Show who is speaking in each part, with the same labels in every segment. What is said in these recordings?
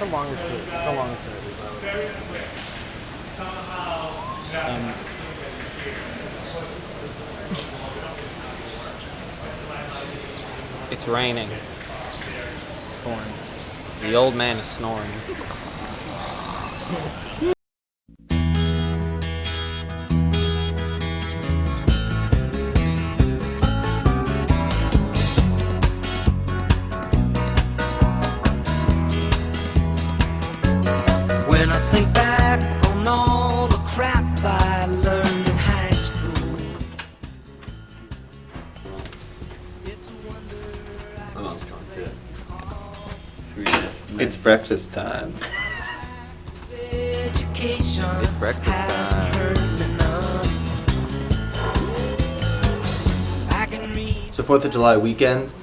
Speaker 1: It's a longer trip. It's a longer trip.
Speaker 2: It's raining.
Speaker 1: It's pouring.
Speaker 2: The old man is snoring.
Speaker 3: When I think back on all the crap I learned in high school, it's a wonder
Speaker 4: My mom's coming too. 3 days.
Speaker 2: It's breakfast time.
Speaker 3: education
Speaker 2: It's breakfast
Speaker 3: hasn't
Speaker 2: time.
Speaker 3: hurt me none. I can read.
Speaker 2: So 4th of July weekend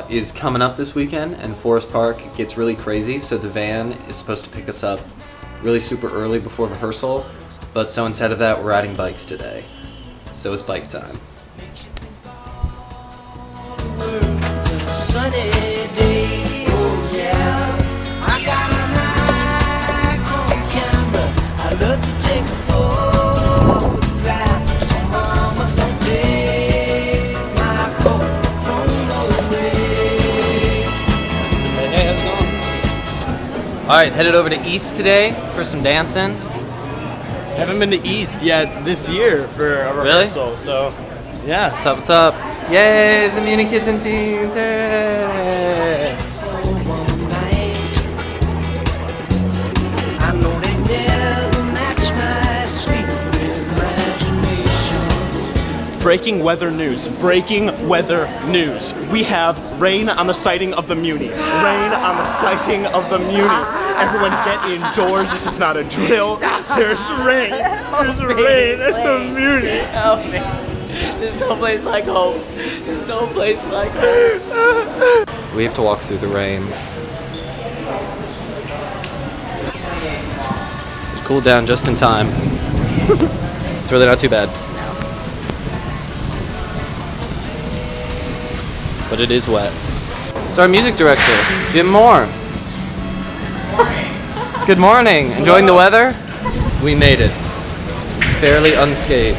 Speaker 2: is coming up this weekend, and Forest Park gets really crazy, so the van is supposed to pick us up really super early before rehearsal, but so instead of that, we're riding bikes today. So it's bike time.
Speaker 3: Sunny day, oh yeah. I got an iPhone camera. I love to take a photograph. So mama, don't take my coat from away.
Speaker 2: Hey, how's it going? Alright, headed over to East today for some dancing.
Speaker 1: Haven't been to East yet this year for a
Speaker 2: Really?
Speaker 1: rehearsal, so yeah.
Speaker 2: What's up, what's up? Yay, the Munich kids and teens, hey!
Speaker 3: One night. I know they never match my sweet imagination.
Speaker 1: Breaking weather news. Breaking weather news. We have rain on the sighting of the Muni. Rain on the sighting of the Muni. Everyone get indoors. This is not a drill. There's rain. There's rain at the Muni.
Speaker 2: Help me. There's no place like home. There's no place like home. We have to walk through the rain. Cool down just in time. It's really not too bad. But it is wet. It's our music director, Jim Moore. Good morning. Enjoying the weather? We made it. Fairly unscathed.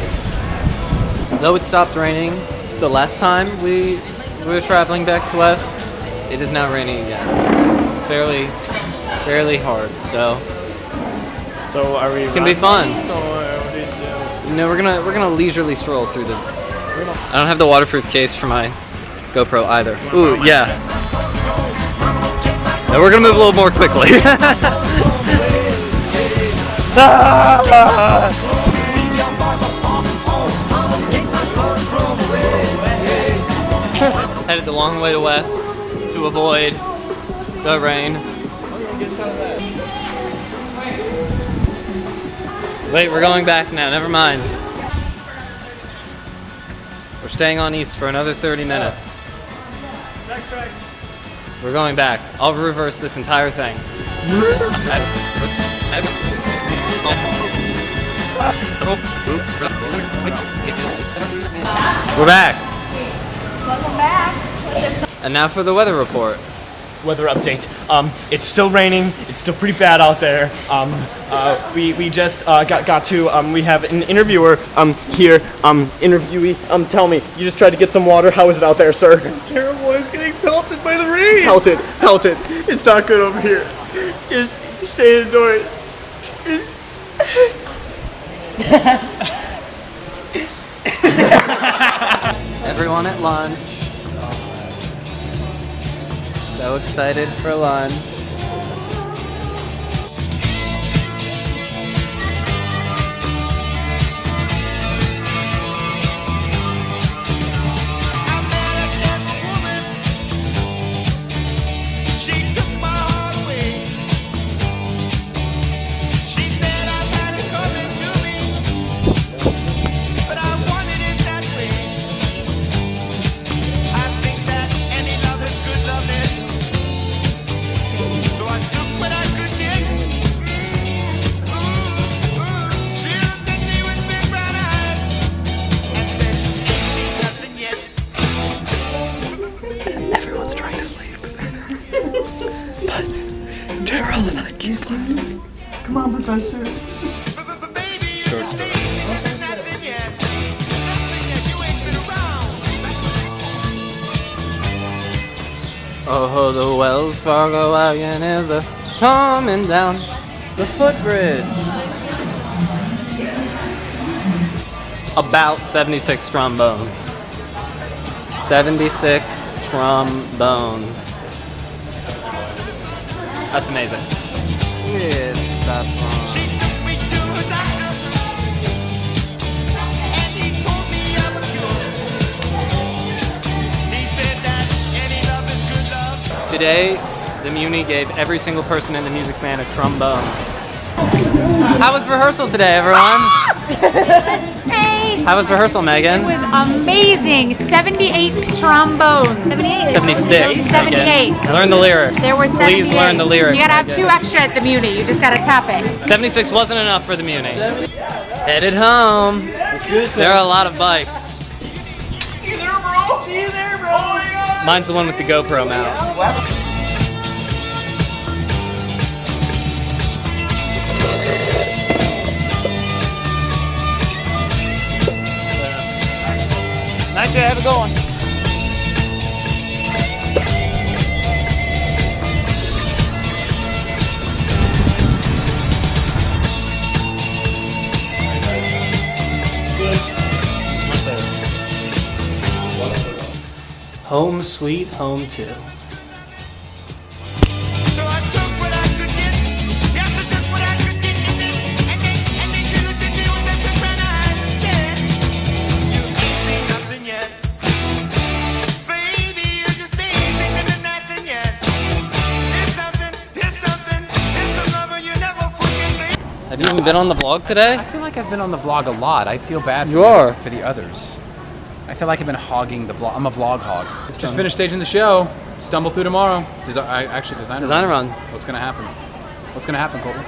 Speaker 2: Though it stopped raining the last time we were traveling back to West, it is now raining again. Fairly hard. So
Speaker 1: So are we?
Speaker 2: it's gonna be fun.
Speaker 1: Or
Speaker 2: No, we're gonna leisurely stroll through the. I don't have the waterproof case for my GoPro either. Ooh, yeah. No, we're gonna move a little more quickly. Headed the long way to West to avoid the rain. Wait, we're going back now. Never mind. We're staying on East for another 30 minutes. We're going back. I'll reverse this entire thing. We're back.
Speaker 5: Welcome back.
Speaker 2: And now for the weather report.
Speaker 1: weather update. It's still raining. It's still pretty bad out there. We just got to. We have an interviewer here. Interviewee. Tell me. You just tried to get some water. How is it out there, sir? It's terrible. It's getting pelted by the rain. Pelted. It's not good over here. Just stay indoors. Just.
Speaker 2: Everyone at lunch. So excited for lunch.
Speaker 1: Come on, Professor.
Speaker 2: Short story. Oh, the Wells Fargo wagon is a coming down the footbridge. About 76 trombones. 76 trombones. That's amazing. Yes, that's fun. Today, the Muni gave every single person in the music band a trombone. How was rehearsal today, everyone?
Speaker 5: Hey!
Speaker 2: How was rehearsal, Megan?
Speaker 5: It was amazing. 78 trombones. 78?
Speaker 2: 76.
Speaker 5: 78.
Speaker 2: Megan. Learn the lyrics.
Speaker 5: There were 78.
Speaker 2: Please learn the lyrics.
Speaker 5: You gotta have
Speaker 2: Megan.
Speaker 5: 2 extra at the Muni. You just gotta tap it.
Speaker 2: 76 wasn't enough for the Muni. Headed home. There are a lot of bikes.
Speaker 1: See you there, bro. See you there, bro. Oh my God.
Speaker 2: Mine's the one with the GoPro mount. Night, Jay. Have a good one. Home Sweet Home 2.
Speaker 3: So I took what I could get. Yes, I took what I could get. And they should have been with their big brown eyes and said, you ain't seen nothing yet. Baby, you just ain't seen nothing yet. There's some lover you never forget.
Speaker 2: Have you even been on the vlog today?
Speaker 6: I feel like I've been on the vlog a lot. I feel bad
Speaker 2: You are.
Speaker 6: for the others. I feel like I've been hogging the vlog. I'm a vlog hog. Just finished staging the show. Stumble through tomorrow. Designer
Speaker 2: Designer run.
Speaker 6: What's gonna happen? What's gonna happen, Colton?